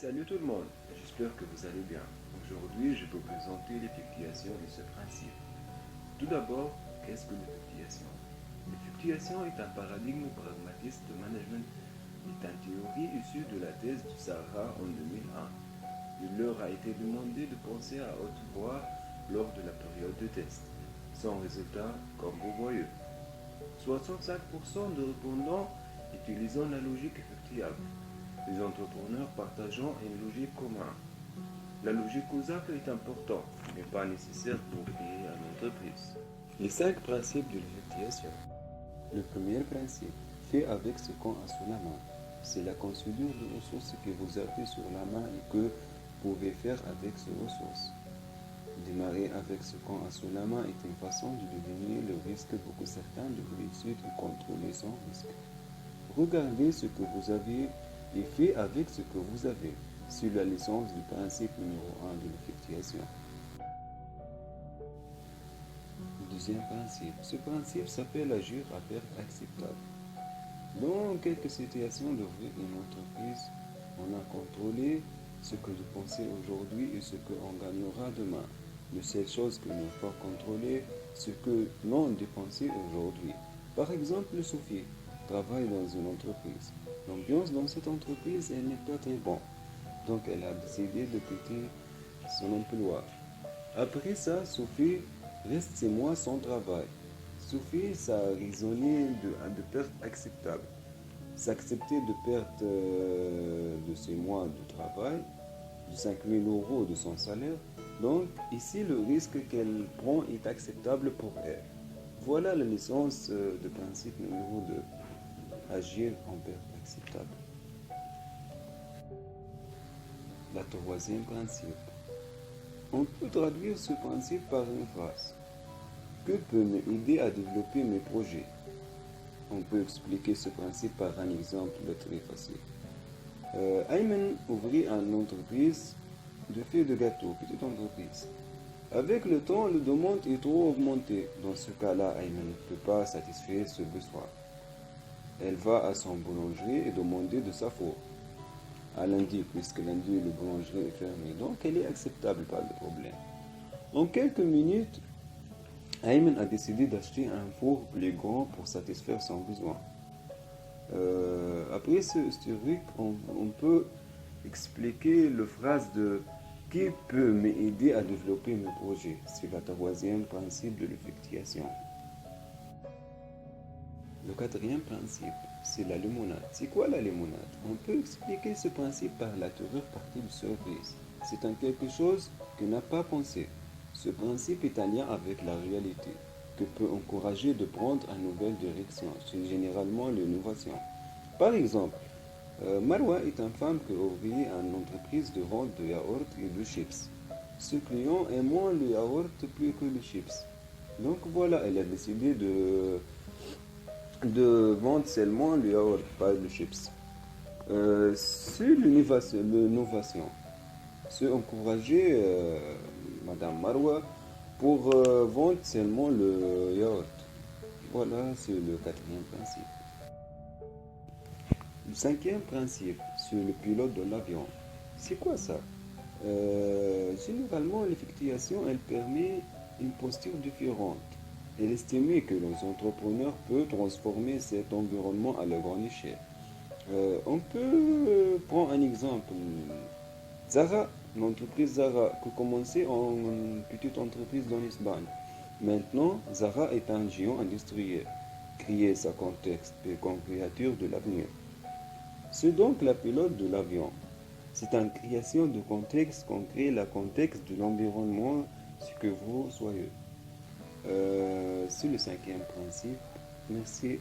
Salut tout le monde, j'espère que vous allez bien. Aujourd'hui, je vais vous présenter l'effectuation de ce principe. Tout d'abord, qu'est-ce que l'effectuation? L'effectuation est un paradigme pragmatiste de management, est une théorie issue de la thèse de Sarah en 2001. Il leur a été demandé de penser à haute voix lors de la période de test. Son résultat, comme vous voyez, 65% de répondants utilisant la logique effectuable. Les entrepreneurs partageant une logique commune. La logique causale est importante, mais pas nécessaire pour créer une entreprise. Les 5 principes de l'effectuation. Le premier principe, fait avec ce qu'on a sous la main. C'est la considère de ressources que vous avez sur la main et que vous pouvez faire avec ces ressources. Démarrer avec ce qu'on a sous la main est une façon de deviner le risque pour que certains de réussir et contrôler son risque. Regardez ce que vous avez et fait avec ce que vous avez. C'est la licence du principe numéro 1 de l'effectuation. Deuxième principe. Ce principe s'appelle agir à perte acceptable. Dans quelques situations d'ouvrir une entreprise, on a contrôlé ce que vous pensez aujourd'hui et ce qu'on gagnera demain. Les seules choses que nous pas contrôler, ce que l'on dépensé aujourd'hui. Par exemple, Sophie travaille dans une entreprise. L'ambiance dans cette entreprise, elle n'est pas très bonne. Donc, elle a décidé de quitter son emploi. Après ça, Sophie reste 6 mois sans travail. Sophie, ça a raisonné de perte acceptable. S'accepter de perte de 6 mois de travail, de 5 000 euros de son salaire. Donc, ici, le risque qu'elle prend est acceptable pour elle. Voilà la licence de principe numéro 2. Agir en perte acceptable. La troisième principe. On peut traduire ce principe par une phrase. Que peut m'aider à développer mes projets? On peut expliquer ce principe par un exemple très facile. Ayman ouvrit une entreprise de fait de gâteaux, petite entreprise. Avec le temps, la demande est trop augmentée. Dans ce cas-là, Ayman ne peut pas satisfaire ce besoin. Elle va à son boulangerie et demander de sa four. À lundi, puisque lundi le boulangerie est fermé. Donc elle est acceptable, pas de problème. En quelques minutes, Ayman a décidé d'acheter un four plus grand pour satisfaire son besoin. Après ce historique, on peut expliquer la phrase de qui peut m'aider à développer mes projets. C'est le troisième principe de l'effectuation. Le quatrième principe, c'est la limonade. C'est quoi la limonade? On peut expliquer ce principe par la terreur partie de surprise. C'est un quelque chose que n'a pas pensé. Ce principe est en lien avec la réalité, que peut encourager de prendre une nouvelle direction. C'est généralement l'innovation. Par exemple, Marwa est une femme qui ouvrit une entreprise de vente de yaourt et de chips. Ce client aimant le yaourt plus que les chips. Donc voilà, elle a décidé de vendre seulement le yaourt, pas le chips. C'est l'innovation. C'est encourager Madame Marwa pour vendre seulement le yaourt. Voilà, c'est le quatrième principe. Le cinquième principe, c'est le pilote de l'avion. C'est quoi ça? Généralement, l'effectuation, elle permet une posture différente. Elle estime que les entrepreneurs peuvent transformer cet environnement à la grande échelle. On peut prendre un exemple. Zara, l'entreprise Zara, qui commençait en une petite entreprise dans l'Espagne. Maintenant, Zara est un géant industriel, créé sa contexte et comme créature de l'avenir. C'est donc la pilote de l'avion. C'est une création de contexte qu'on crée le contexte de l'environnement, ce que vous soyez. C'est le cinquième principe. Merci.